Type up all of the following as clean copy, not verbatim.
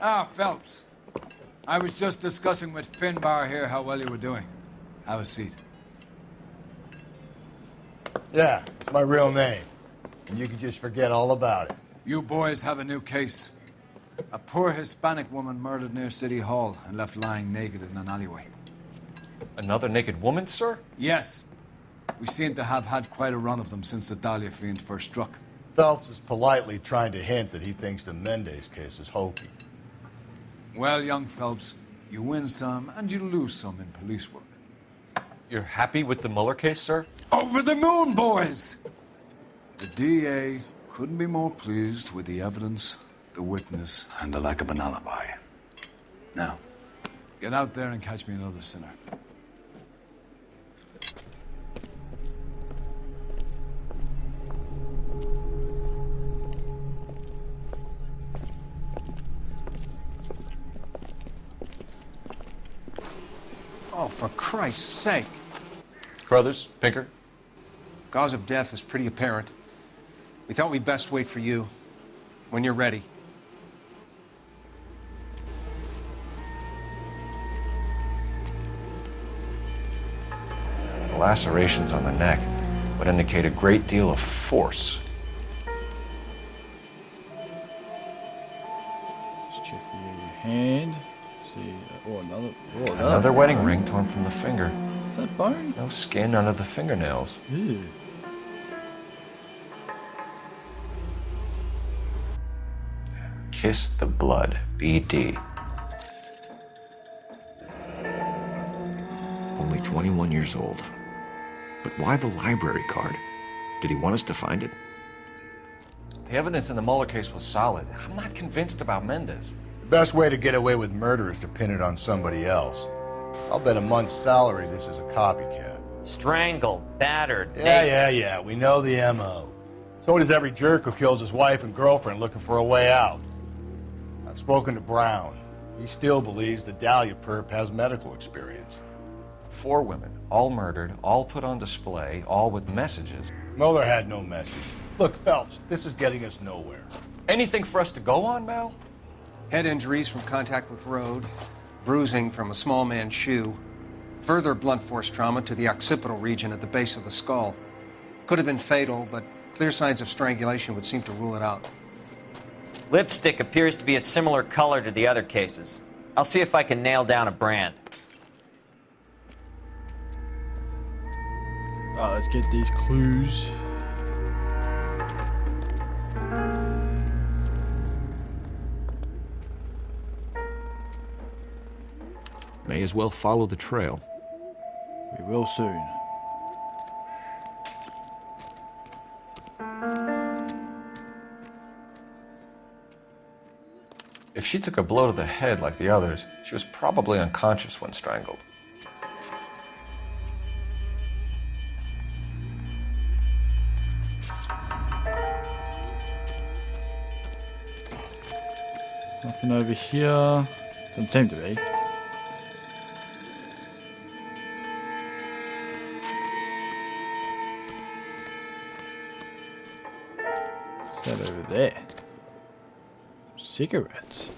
Ah, Phelps. I was just discussing with Finbar here how well you were doing. Have a seat. Yeah, it's my real name. And you can just forget all about it. You boys have a new case. A poor Hispanic woman murdered near City Hall and left lying naked in an alleyway. Another naked woman, sir? Yes. We seem to have had quite a run of them since the Dahlia fiend first struck. Phelps is politely trying to hint that he thinks the Mendez case is hokey. Well, young Phelps, you win some and you lose some in police work. You're happy with the Mueller case, sir? Over the moon, boys! The DA couldn't be more pleased with the evidence, the witness, and the lack of an alibi. Now, get out there and catch me another sinner. Oh, for Christ's sake. Carruthers, Pinker? Cause of death is pretty apparent. We thought we'd best wait for you. When you're ready. The lacerations on the neck would indicate a great deal of force. Let's check the hand. See, Another wedding ring torn from the finger. Is that bone? No skin under the fingernails. Ew. Kiss the blood, BD. Only 21 years old. But why the library card? Did he want us to find it? The evidence in the Mueller case was solid. I'm not convinced about Mendez. The best way to get away with murder is to pin it on somebody else. I'll bet a month's salary this is a copycat. Strangled, battered, Yeah, we know the M.O. So does every jerk who kills his wife and girlfriend looking for a way out. I've spoken to Brown. He still believes the Dahlia perp has medical experience. 4 women, all murdered, all put on display, all with messages. Mueller had no message. Look, Phelps, this is getting us nowhere. Anything for us to go on, Mal? Head injuries from contact with road, bruising from a small man's shoe, further blunt force trauma to the occipital region at the base of the skull. Could have been fatal, but clear signs of strangulation would seem to rule it out. Lipstick appears to be a similar color to the other cases. I'll see if I can nail down a brand. Let's get these clues. May as well follow the trail. We will soon. If she took a blow to the head like the others, she was probably unconscious when strangled. Nothing over here. Doesn't seem to be. What's that over there? Cigarettes.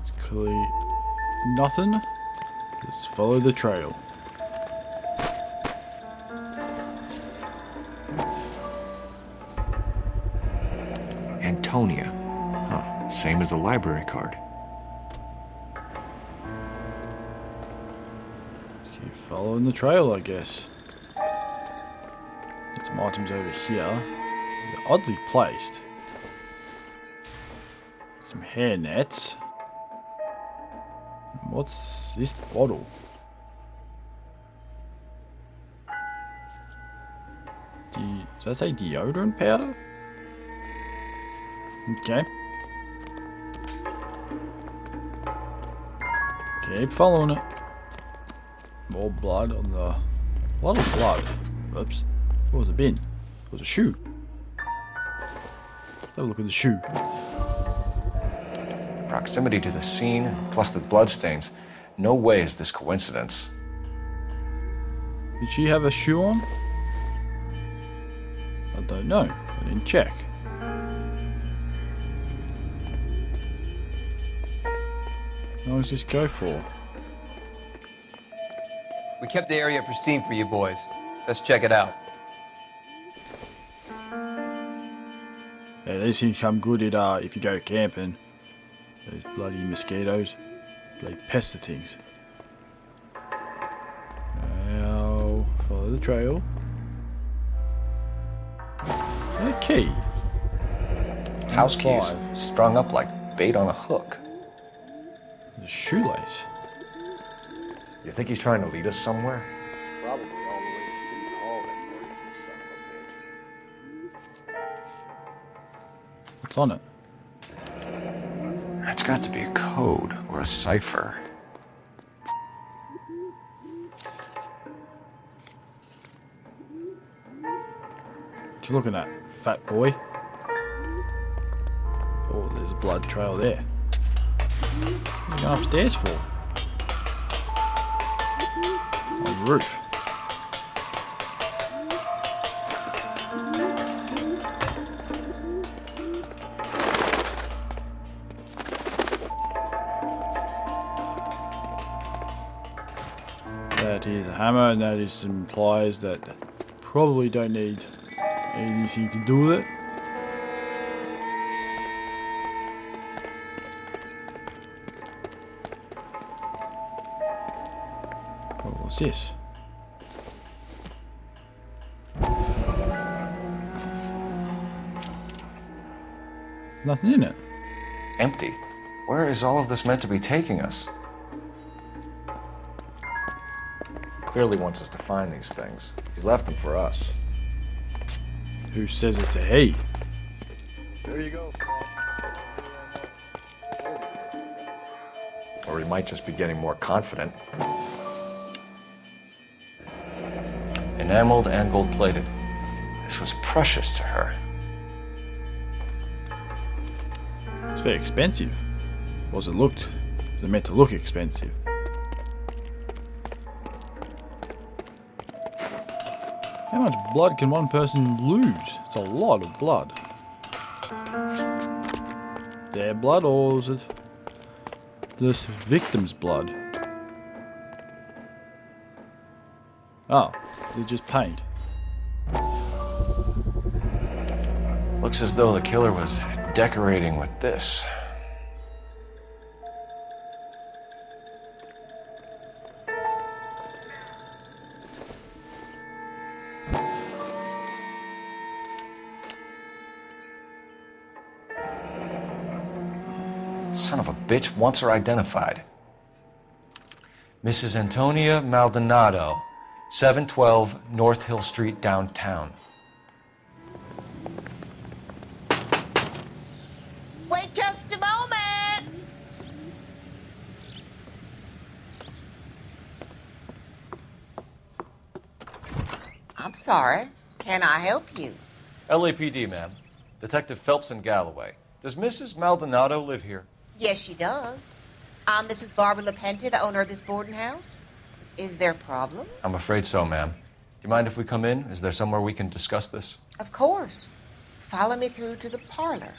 It's clearly nothing. Let's follow the trail. Antonia. Huh. Same as the library card. Keep following the trail, I guess. Get some items over here. They're oddly placed. Some hair nets. What's this bottle? Does that say deodorant powder? Okay. Keep following it. More blood on the... A lot of blood. Oops. What was a bin? It was a shoe. Have a look at the shoe. Proximity to the scene, plus the bloodstains. No way is this coincidence. Did she have a shoe on? I don't know. I didn't check. How long does this go for? We kept the area pristine for you boys. Let's check it out. Yeah, these things come good at, if you go camping. Those bloody mosquitoes. Bloody pest of things. Now, follow the trail. And a key. House keys 5. strung up like bait on a hook. The shoelace. You think he's trying to lead us somewhere? Probably all the way to City Hall, that brazen son of a bitch. What's on it? That's got to be a code or a cipher. What you looking at, fat boy? Oh, there's a blood trail there. What are you going upstairs for? On the roof. That is a hammer, and that is some pliers that probably don't need anything to do with it. Oh, what's this? Nothing in it. Empty. Where is all of this meant to be taking us? Clearly wants us to find these things. He's left them for us. Who says it's a he? There you go. Or he might just be getting more confident. Enameled and gold-plated. This was precious to her. It's very expensive. Was it meant to look expensive? How much blood can one person lose? It's a lot of blood. Their blood, or is it this victim's blood? Oh, it's just paint. Looks as though the killer was decorating with this. Son of a bitch wants her identified. Mrs. Antonia Maldonado, 712 North Hill Street, downtown. Wait just a moment. I'm sorry. Can I help you? LAPD, ma'am. Detective Phelps and Galloway. Does Mrs. Maldonado live here? Yes, she does. I'm Mrs. Barbara LaPente, the owner of this boarding house. Is there a problem? I'm afraid so, ma'am. Do you mind if we come in? Is there somewhere we can discuss this? Of course. Follow me through to the parlor.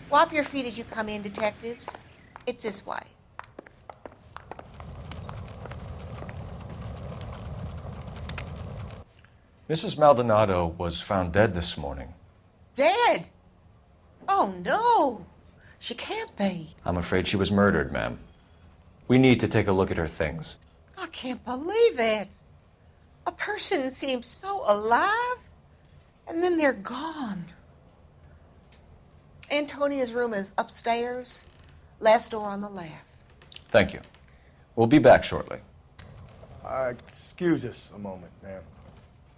Wipe your feet as you come in, detectives. It's this way. Mrs. Maldonado was found dead this morning. Dead? Oh, no. She can't be. I'm afraid she was murdered, ma'am. We need to take a look at her things. I can't believe it. A person seems so alive, and then they're gone. Antonia's room is upstairs, last door on the left. Thank you. We'll be back shortly. Excuse us a moment, ma'am.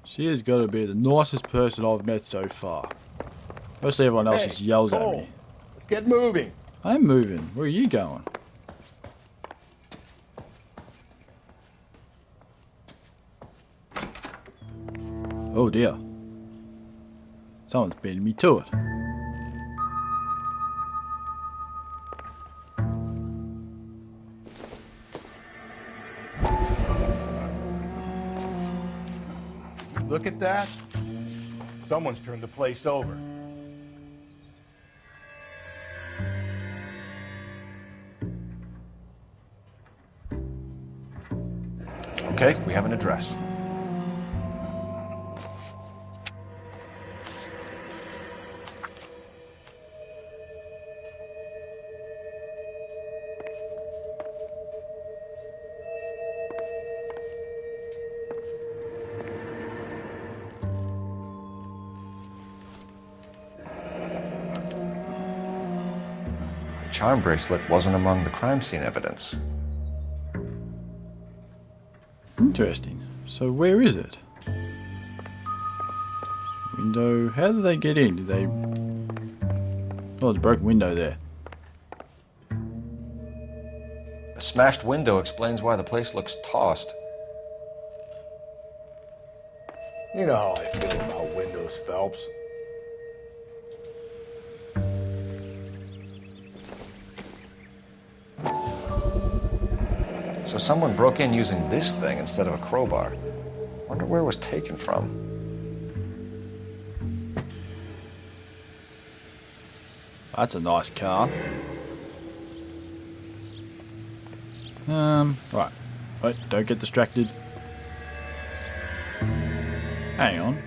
She has got to be the nicest person I've met so far. Mostly everyone else just yells at me. Let's get moving. I'm moving. Where are you going? Oh dear. Someone's beating me to it. Look at that. Someone's turned the place over. Okay, we have an address. The charm bracelet wasn't among the crime scene evidence. Interesting. So where is it? Window. How did they get in? Did they... Oh, there's a broken window there. A smashed window explains why the place looks tossed. You know how I feel about windows, Phelps. So someone broke in using this thing instead of a crowbar. Wonder where it was taken from. That's a nice car. Right. Wait, don't get distracted. Hang on.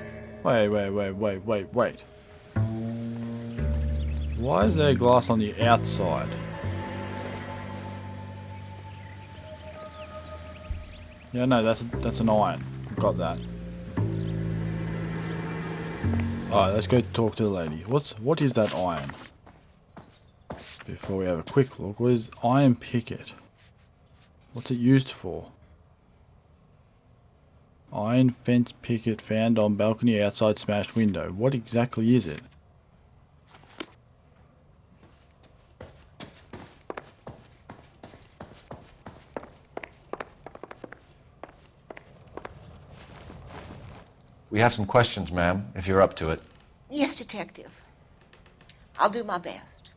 Wait. Why is there glass on the outside? Yeah, no, that's an iron. Got that. Alright, let's go talk to the lady. What is that iron? Before we have a quick look, what is iron picket? What's it used for? Iron fence picket found on balcony outside smashed window. What exactly is it? We have some questions, ma'am, if you're up to it. Yes, Detective. I'll do my best.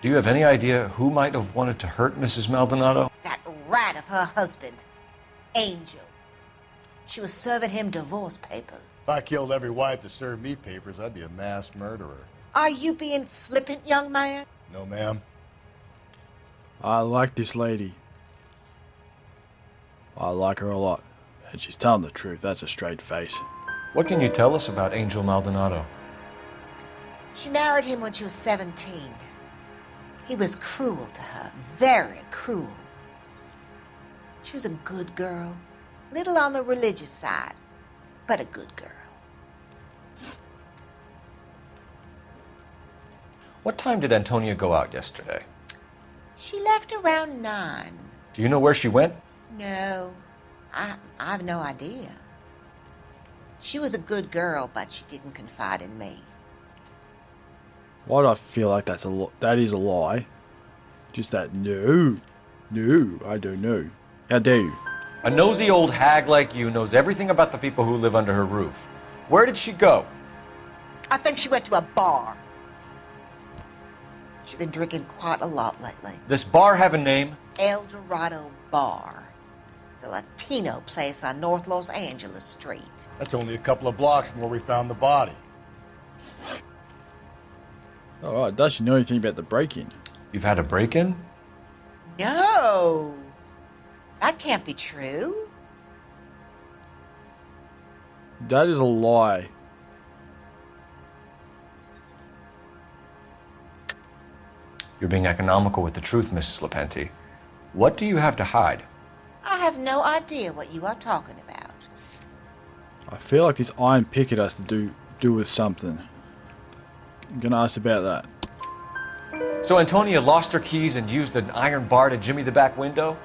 Do you have any idea who might have wanted to hurt Mrs. Maldonado? That rat of her husband, Angel. She was serving him divorce papers. If I killed every wife that served me papers, I'd be a mass murderer. Are you being flippant, young man? No, ma'am. I like this lady. I like her a lot. And she's telling the truth. That's a straight face. What can you tell us about Angel Maldonado? She married him when she was 17. He was cruel to her, very cruel. She was a good girl, little on the religious side, but a good girl. What time did Antonia go out yesterday? She left around 9. Do you know where she went? No, I have no idea. She was a good girl, but she didn't confide in me. Why do I feel like that is a lie? Just that no, I don't know. How dare you? A nosy old hag like you knows everything about the people who live under her roof. Where did she go? I think she went to a bar. She's been drinking quite a lot lately. This bar have a name? El Dorado Bar. It's a Latino place on North Los Angeles Street. That's only a couple of blocks from where we found the body. Alright, does she know anything about the break-in? You've had a break-in? No, that can't be true. That is a lie. You're being economical with the truth, Mrs. Lepenti. What do you have to hide? I have no idea what you are talking about. I feel like this iron picket has to do with something. I'm gonna ask about that. So Antonia lost her keys and used an iron bar to jimmy the back window?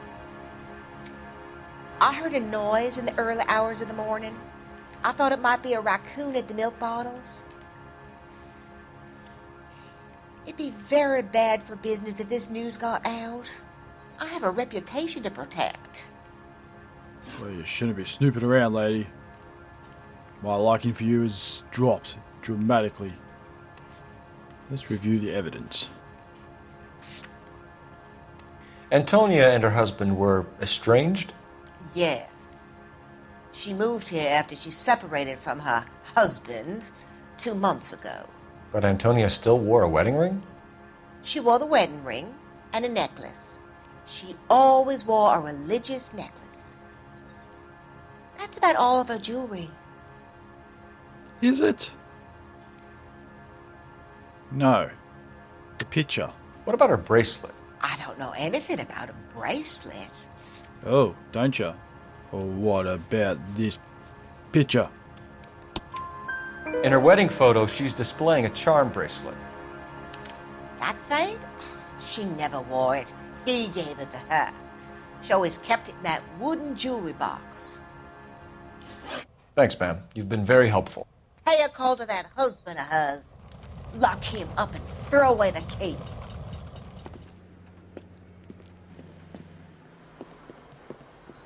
I heard a noise in the early hours of the morning. I thought it might be a raccoon at the milk bottles. It'd be very bad for business if this news got out. I have a reputation to protect. Well, you shouldn't be snooping around, lady. My liking for you has dropped dramatically. Let's review the evidence. Antonia and her husband were estranged? Yes. She moved here after she separated from her husband 2 months ago. But Antonia still wore a wedding ring? She wore the wedding ring and a necklace. She always wore a religious necklace. That's about all of her jewelry. Is it? No. The picture. What about her bracelet? I don't know anything about a bracelet. Oh, don't you? Or what about this picture? In her wedding photo, she's displaying a charm bracelet. That thing? She never wore it. He gave it to her. She always kept it in that wooden jewelry box. Thanks, ma'am. You've been very helpful. Pay a call to that husband of hers. Lock him up and throw away the key.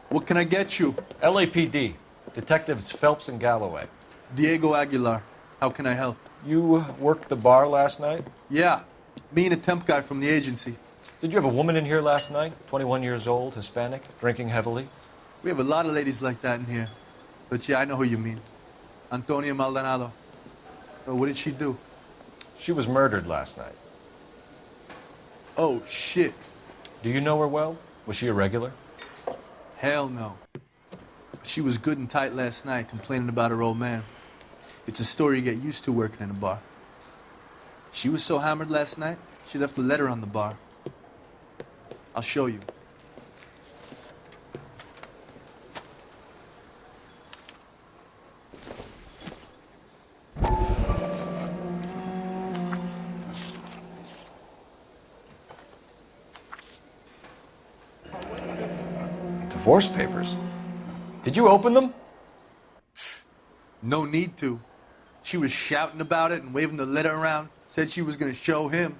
What can I get you? LAPD. Detectives Phelps and Galloway. Diego Aguilar. How can I help? You worked the bar last night? Yeah, me and a temp guy from the agency. Did you have a woman in here last night? 21 years old, Hispanic, drinking heavily? We have a lot of ladies like that in here. But yeah, I know who you mean. Antonia Maldonado. So what did she do? She was murdered last night. Oh, shit. Do you know her well? Was she a regular? Hell no. She was good and tight last night, complaining about her old man. It's a story you get used to working in a bar. She was so hammered last night, she left a letter on the bar. I'll show you. Divorce papers. Did you open them? No need to. She was shouting about it and waving the letter around. Said she was going to show him.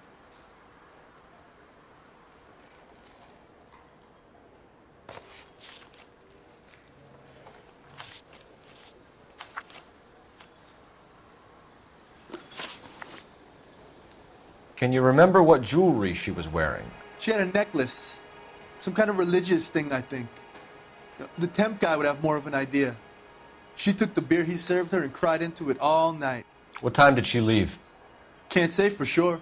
Can you remember what jewelry she was wearing? She had a necklace. Some kind of religious thing, I think. The temp guy would have more of an idea. She took the beer he served her and cried into it all night. What time did she leave? Can't say for sure.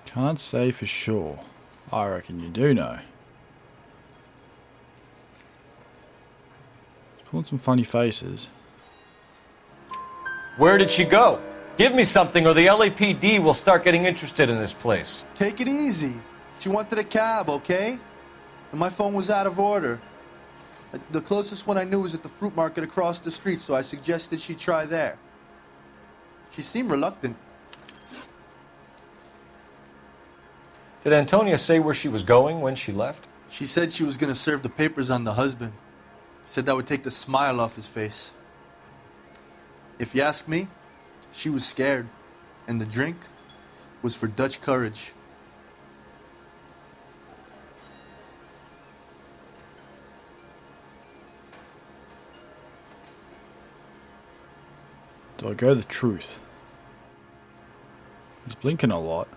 Can't say for sure. I reckon you do know. She's pulling some funny faces. Where did she go? Give me something or the LAPD will start getting interested in this place. Take it easy. She wanted a cab, okay? And my phone was out of order. The closest one I knew was at the fruit market across the street, so I suggested she try there. She seemed reluctant. Did Antonia say where she was going when she left? She said she was going to serve the papers on the husband. Said that would take the smile off his face. If you ask me, she was scared. And the drink was for Dutch courage. Do I go the truth? He's blinking a lot.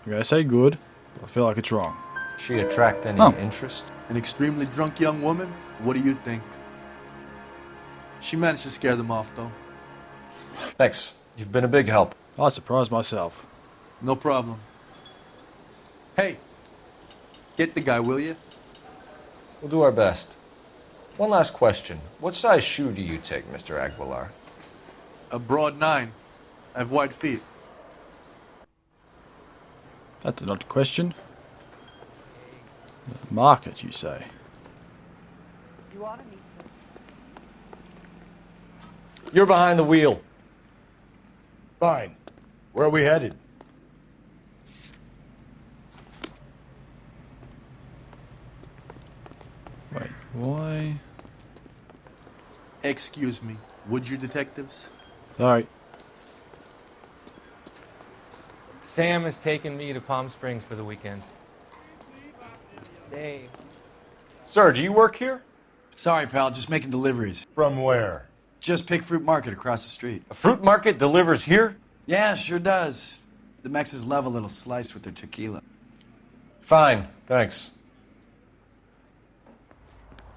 I'm gonna say good, but I feel like it's wrong. She attract any Oh. interest? An extremely drunk young woman? What do you think? She managed to scare them off, though. Thanks. You've been a big help. I surprised myself. No problem. Hey, get the guy, will you? We'll do our best. One last question. What size shoe do you take, Mr. Aguilar? A broad 9. I have wide feet. That's an odd question. Market, you say? You're behind the wheel. Fine. Where are we headed? Wait, why? Excuse me, would you, detectives? Sorry. Sam has taken me to Palm Springs for the weekend. Same. Sir, do you work here? Sorry, pal, just making deliveries. From where? Just Pig Fruit Market across the street. A fruit market delivers here? Yeah, sure does. The Mexes love a little slice with their tequila. Fine, thanks.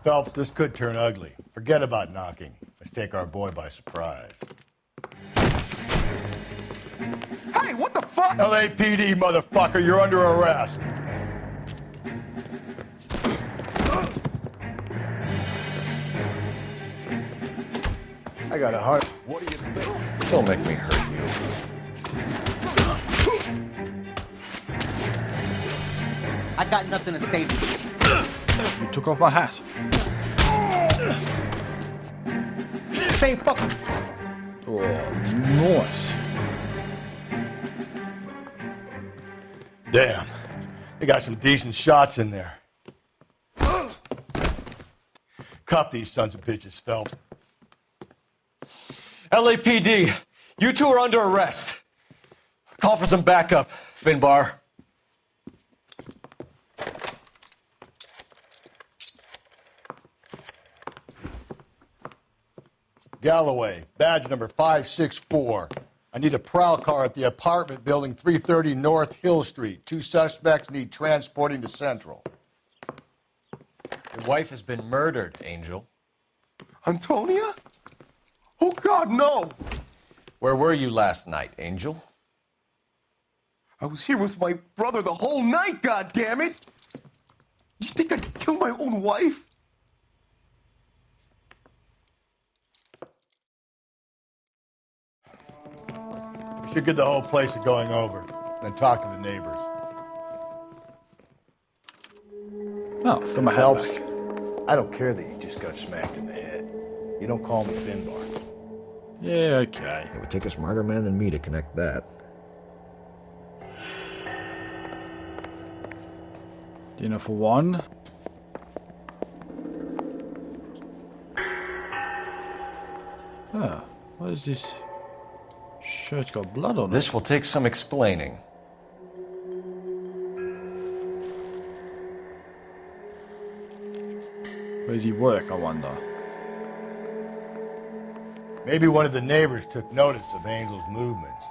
Phelps, this could turn ugly. Forget about knocking. Let's take our boy by surprise. Hey, what the fuck? LAPD, motherfucker, you're under arrest. I got a heart. What do you think? Don't make me hurt you. I got nothing to say to you. You took off my hat. Same fucking. Oh, nice. Damn. They got some decent shots in there. Cuff these sons of bitches, Phelps. LAPD, you two are under arrest. Call for some backup, Finbar. Galloway, badge number 564. I need a prowl car at the apartment building 330 North Hill Street. 2 suspects need transporting to Central. Your wife has been murdered, Angel. Antonia? Oh, God, no! Where were you last night, Angel? I was here with my brother the whole night, goddammit! You think I'd kill my own wife? We should get the whole place going over, then talk to the neighbors. Oh, got my hat Phelps, back. I don't care that you just got smacked in the head. You don't call me Finbar. Yeah, okay. It would take a smarter man than me to connect that. Dinner for one. Ah, what is this? Shirt's got blood on it. This will take some explaining. Where does he work, I wonder? Maybe one of the neighbors took notice of Angel's movements.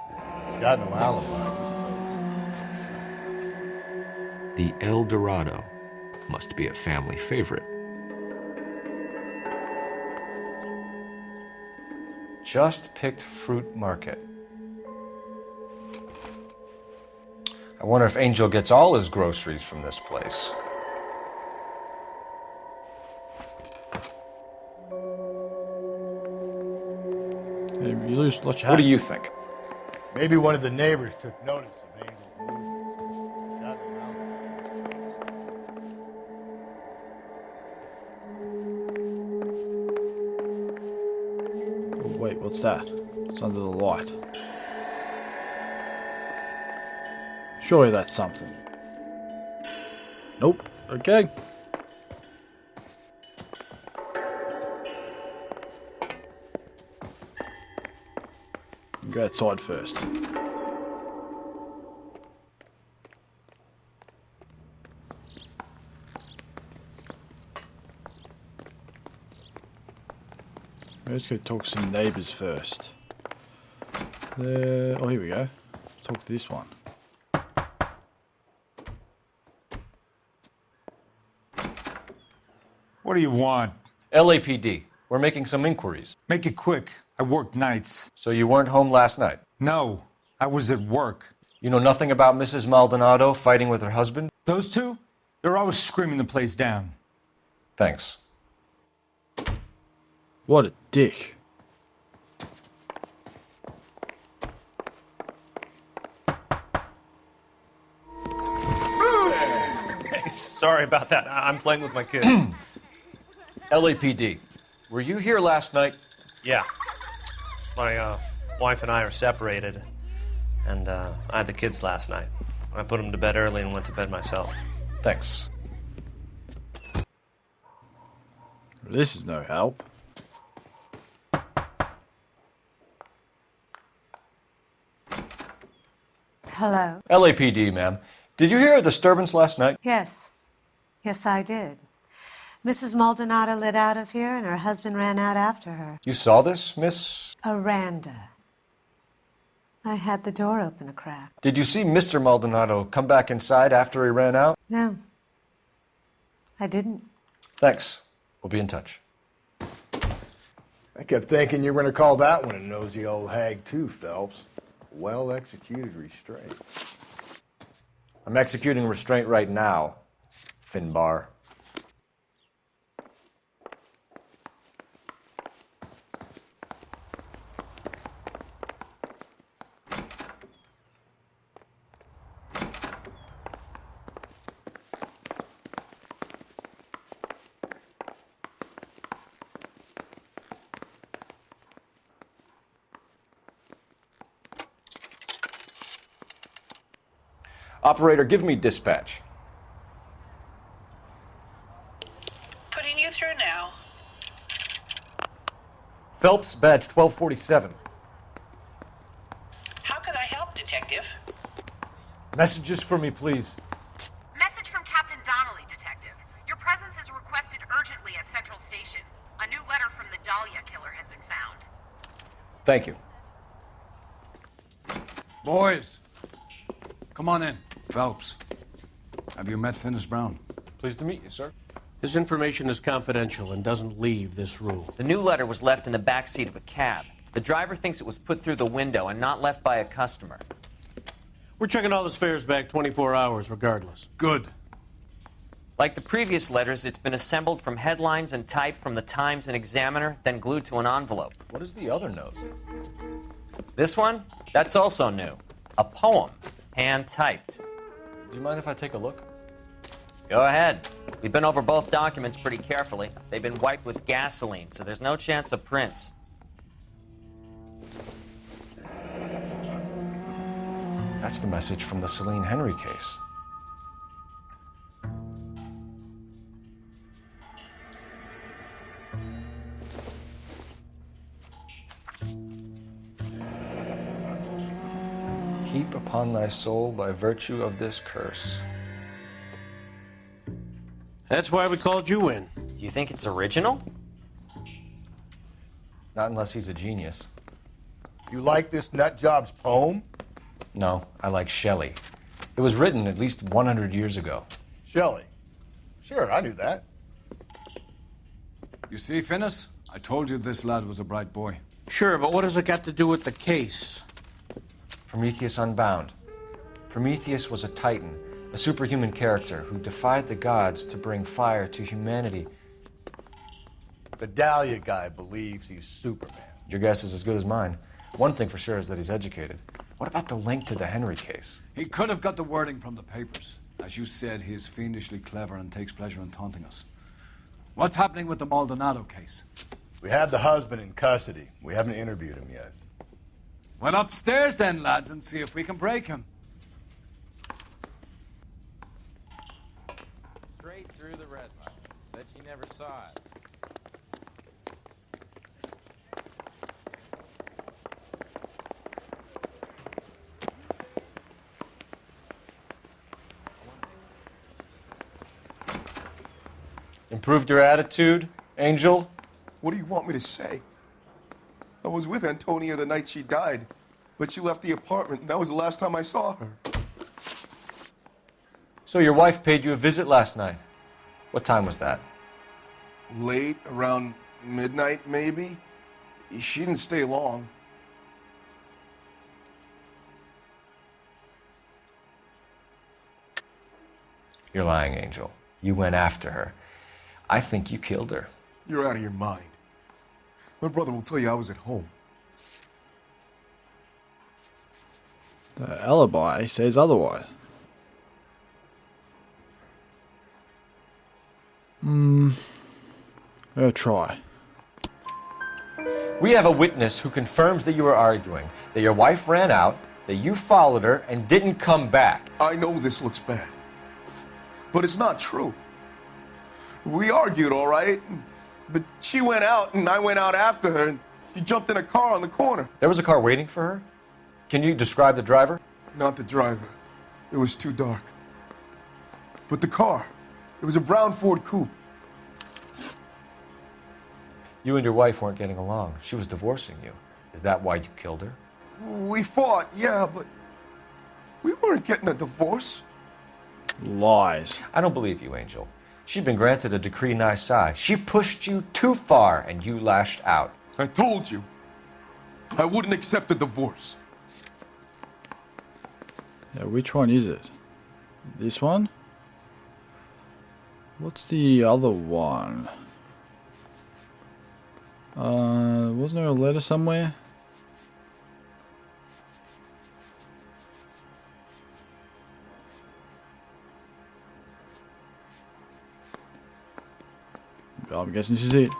He's got no alibi. The El Dorado must be a family favorite. Just picked fruit market. I wonder if Angel gets all his groceries from this place. Hey, you lose what you have. What do you think? Maybe one of the neighbors took notice of Angel's movements. He's got no alibi. Oh, wait, what's that? It's under the light. Surely that's something. Nope. Okay. Go outside first. Let's go talk to some neighbours first. Oh, here we go. Let's talk to this one. What do you want? LAPD. We're making some inquiries. Make it quick. I work nights. So you weren't home last night? No, I was at work. You know nothing about Mrs. Maldonado fighting with her husband? Those two? They're always screaming the place down. Thanks. What a dick. Sorry about that. I'm playing with my kids. LAPD. Were you here last night? Yeah. My wife and I are separated, and I had the kids last night. I put them to bed early and went to bed myself. Thanks. This is no help. Hello? LAPD, ma'am. Did you hear a disturbance last night? Yes. Yes, I did. Mrs. Maldonado lit out of here, and her husband ran out after her. You saw this, Miss? Aranda. I had the door open a crack. Did you see Mr. Maldonado come back inside after he ran out? No, I didn't. Thanks. We'll be in touch. I kept thinking you were going to call that one a nosy old hag too, Phelps. Well-executed restraint. I'm executing restraint right now, Finbar. Operator, give me dispatch. Putting you through now. Phelps, badge 1247. How can I help, Detective? Messages for me, please. Message from Captain Donnelly, Detective. Your presence is requested urgently at Central Station. A new letter from the Dahlia killer has been found. Thank you. Boys, come on in. Phelps, have you met Finis Brown? Pleased to meet you, sir. This information is confidential and doesn't leave this room. The new letter was left in the back seat of a cab. The driver thinks it was put through the window and not left by a customer. We're checking all his fares back 24 hours regardless. Good. Like the previous letters, it's been assembled from headlines and typed from the Times and Examiner, then glued to an envelope. What is the other note? This one? That's also new. A poem, hand-typed. Do you mind if I take a look? Go ahead. We've been over both documents pretty carefully. They've been wiped with gasoline, so there's no chance of prints. That's the message from the Celine Henry case. Heap upon thy soul by virtue of this curse. That's why we called you in. Do you think it's original? Not unless he's a genius. You like this nutjob's poem? No, I like Shelley. It was written at least 100 years ago. Shelley? Sure, I knew that. You see, Finis? I told you this lad was a bright boy. Sure, but what has it got to do with the case? Prometheus Unbound. Prometheus was a titan, a superhuman character who defied the gods to bring fire to humanity. The Dahlia guy believes he's Superman. Your guess is as good as mine. One thing for sure is that he's educated. What about the link to the Henry case? He could have got the wording from the papers. As you said, he is fiendishly clever and takes pleasure in taunting us. What's happening with the Maldonado case? We have the husband in custody. We haven't interviewed him yet. Well, upstairs then, lads, and see if we can break him. Straight through the red line. Said she never saw it. Improved your attitude, Angel? What do you want me to say? I was with Antonia the night she died, but she left the apartment, and that was the last time I saw her. So your wife paid you a visit last night. What time was that? Late, around midnight, maybe? She didn't stay long. You're lying, Angel. You went after her. I think you killed her. You're out of your mind. My brother will tell you I was at home. The alibi says otherwise. I'll try. We have a witness who confirms that you were arguing, that your wife ran out, that you followed her and didn't come back. I know this looks bad, but it's not true. We argued, all right, but she went out and I went out after her and she jumped in a car on the corner. There was a car waiting for her? Can you describe the driver? Not the driver. It was too dark. But the car, It was a brown Ford coupe. You and your wife weren't getting along. She was divorcing you. Is that why you killed her? We fought, yeah, but we weren't getting a divorce. Lies. I don't believe you, Angel. She'd been granted a decree nisi. She pushed you too far, and you lashed out. I told you, I wouldn't accept a divorce. Yeah, which one is it? This one? What's the other one? Wasn't there a letter somewhere? I'm guessing this is it.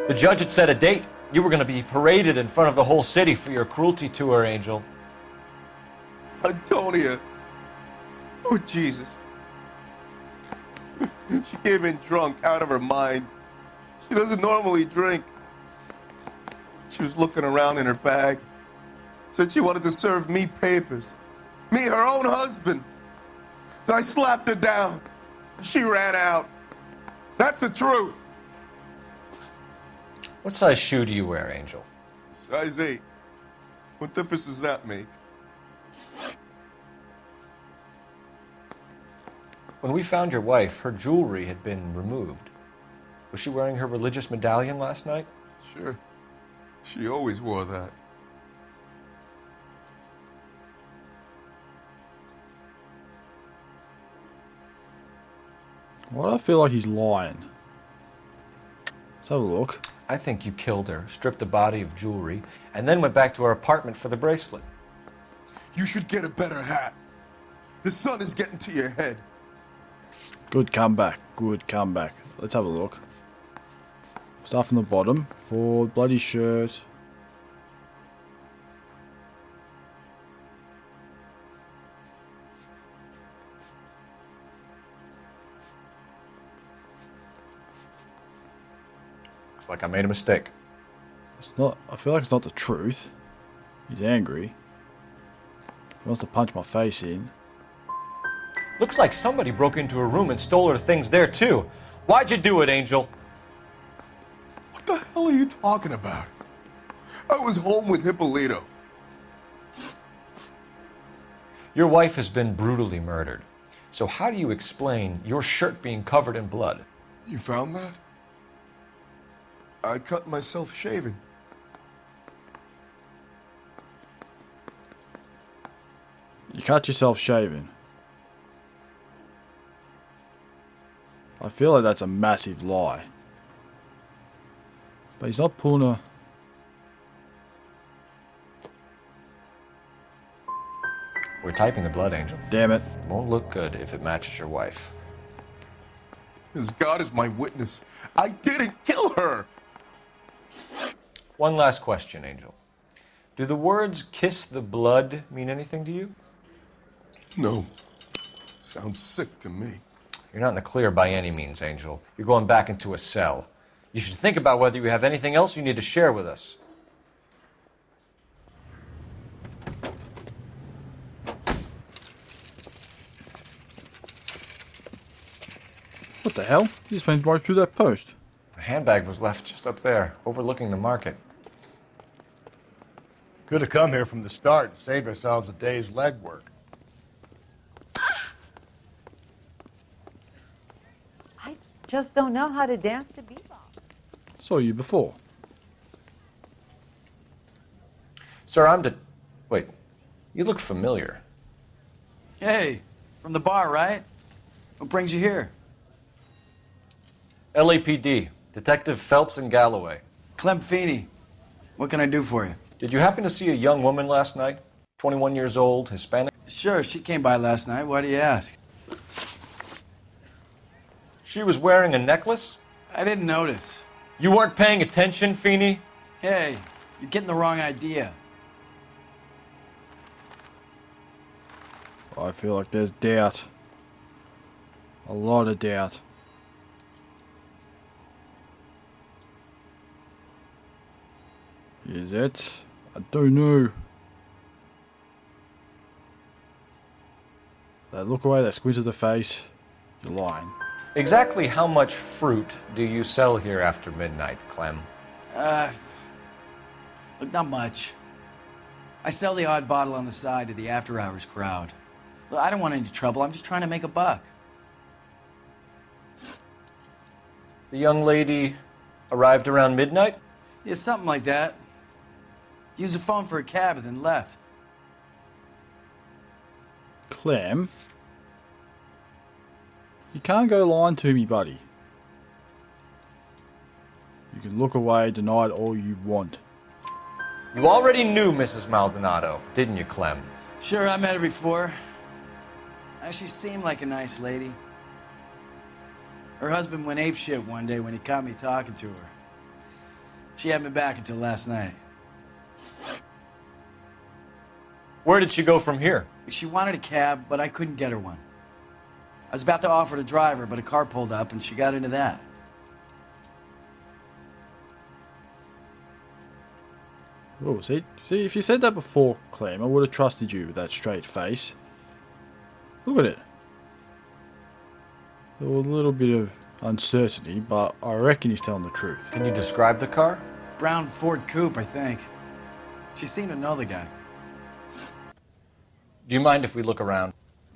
The judge had set a date. You were going to be paraded in front of the whole city for your cruelty to her, Angel. Antonia. Oh, Jesus. She came in drunk, out of her mind. She doesn't normally drink. She was looking around in her bag. Said she wanted to serve me papers. Me, her own husband. So I slapped her down. She ran out. That's the truth. What size shoe do you wear, Angel? Size 8. What difference does that make? When we found your wife, her jewelry had been removed. Was she wearing her religious medallion last night? Sure. She always wore that. Why do I feel like he's lying? Let's have a look. I think you killed her, stripped the body of jewelry, and then went back to her apartment for the bracelet. You should get a better hat. The sun is getting to your head. Good comeback. Good comeback. Let's have a look. Start from the bottom. Ford, bloody shirt. Looks like I made a mistake. It's not. I feel like it's not the truth. He's angry. He wants to punch my face in. Looks like somebody broke into her room and stole her things there, too. Why'd you do it, Angel? What the hell are you talking about? I was home with Hippolito. Your wife has been brutally murdered. So how do you explain your shirt being covered in blood? You found that? I cut myself shaving. You cut yourself shaving. I feel like that's a massive lie. But he's not pulling a... We're typing the blood, Angel. Damn it. Won't look good if it matches your wife. As God is my witness, I didn't kill her. One last question, Angel. Do the words "kiss the blood" mean anything to you? No. Sounds sick to me. You're not in the clear by any means, Angel. You're going back into a cell. You should think about whether you have anything else you need to share with us. What the hell? He just went right through that post. The handbag was left just up there, overlooking the market. Could have come here from the start and saved ourselves a day's legwork. I just don't know how to dance to bebop. Saw you before. Sir, Wait, you look familiar. Hey, from the bar, right? What brings you here? LAPD, Detective Phelps and Galloway. Clem Feeney. What can I do for you? Did you happen to see a young woman last night? 21 years old, Hispanic? Sure, she came by last night. Why do you ask? She was wearing a necklace? I didn't notice. You weren't paying attention, Feeney? Hey, you're getting the wrong idea. I feel like there's doubt. A lot of doubt. Is it? I don't know. They look away, they squint at the face. You're lying. Exactly how much fruit do you sell here after midnight, Clem? Look, not much. I sell the odd bottle on the side to the after-hours crowd. Look, I don't want any trouble. I'm just trying to make a buck. The young lady arrived around midnight? Yeah, something like that. Used the phone for a cab and then left. Clem? You can't go lying to me, buddy. You can look away, deny it all you want. You already knew Mrs. Maldonado, didn't you, Clem? Sure, I met her before. She seemed like a nice lady. Her husband went apeshit one day when he caught me talking to her. She hadn't been back until last night. Where did she go from here? She wanted a cab, but I couldn't get her one. I was about to offer to drive her, but a car pulled up and she got into that. Oh, see, if you said that before, Clem, I would have trusted you with that straight face. Look at it. There was a little bit of uncertainty, but I reckon he's telling the truth. Can you describe the car? Brown Ford Coupe, I think. She seemed to know the guy. Do you mind if we look around?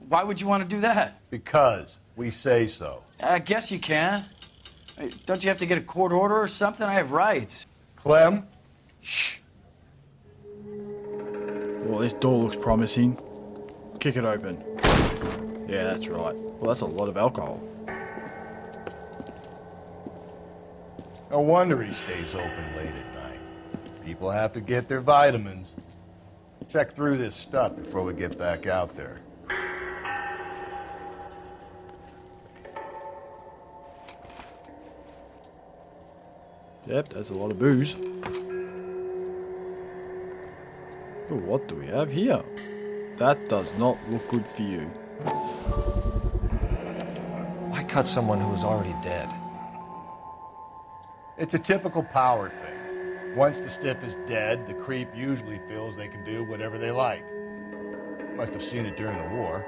Why would you want to do that? Because we say so. I guess you can. Hey, don't you have to get a court order or something? I have rights. Clem? Shh. Well, this door looks promising. Kick it open. Yeah, that's right. Well, that's a lot of alcohol. No wonder he stays open late at night. People have to get their vitamins. Check through this stuff before we get back out there. Yep, that's a lot of booze. Oh, what do we have here? That does not look good for you. Why cut someone who is already dead? It's a typical power thing. Once the stiff is dead, the creep usually feels they can do whatever they like. Must have seen it during the war.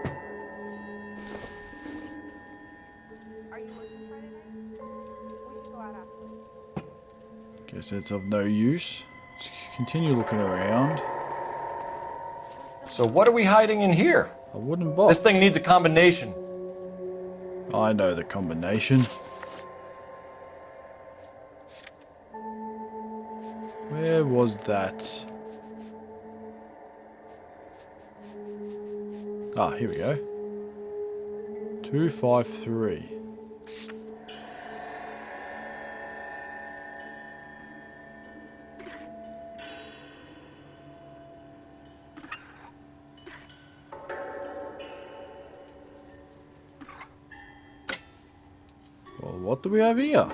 Guess that's of no use. Let's continue looking around. So what are we hiding in here? A wooden box. This thing needs a combination. I know the combination. Where was that? Ah, here we go. 253. Well, what do we have here?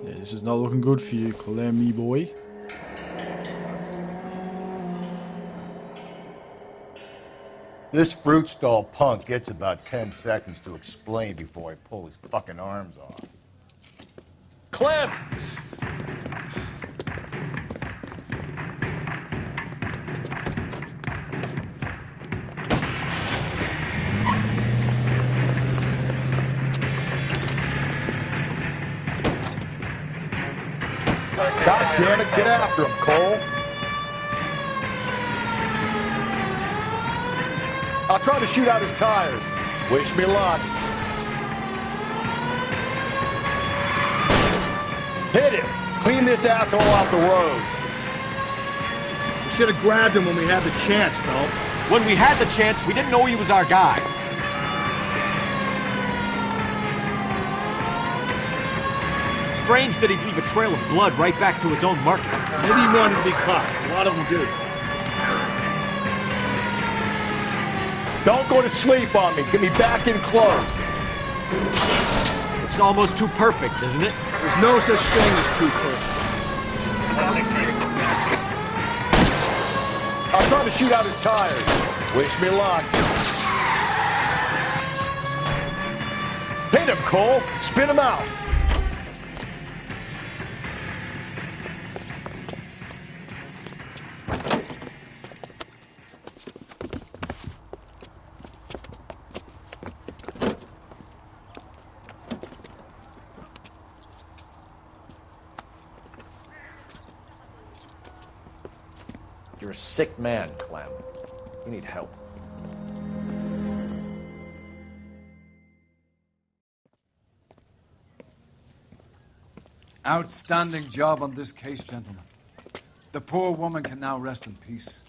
Yeah, this is not looking good for you, Clemmy boy. This fruit stall punk gets about 10 seconds to explain before I pull his fucking arms off. Clem! God damn it, get after him, Cole. I'll try to shoot out his tires. Wish me luck. Hit him! Clean this asshole off the road. We should have grabbed him when we had the chance, Phelps. When we had the chance, we didn't know he was our guy. Strange that he'd leave a trail of blood right back to his own market. Maybe he wanted to be caught. A lot of them do. Don't go to sleep on me. Get me back in close. It's almost too perfect, isn't it? There's no such thing as too perfect. I'll try to shoot out his tires. Wish me luck. Hit him, Cole. Spin him out. You're a sick man, Clem. You need help. Outstanding job on this case, gentlemen. The poor woman can now rest in peace.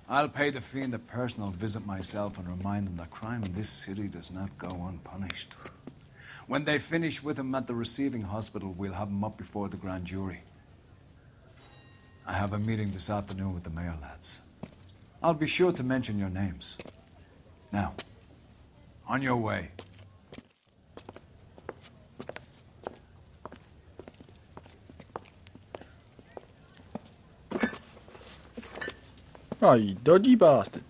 I'll pay the fiend a personal visit myself and remind him that crime in this city does not go unpunished. When they finish with him at the receiving hospital, we'll have him up before the grand jury. I have a meeting this afternoon with the mayor lads. I'll be sure to mention your names. Now, on your way. Oh, you dodgy bastard.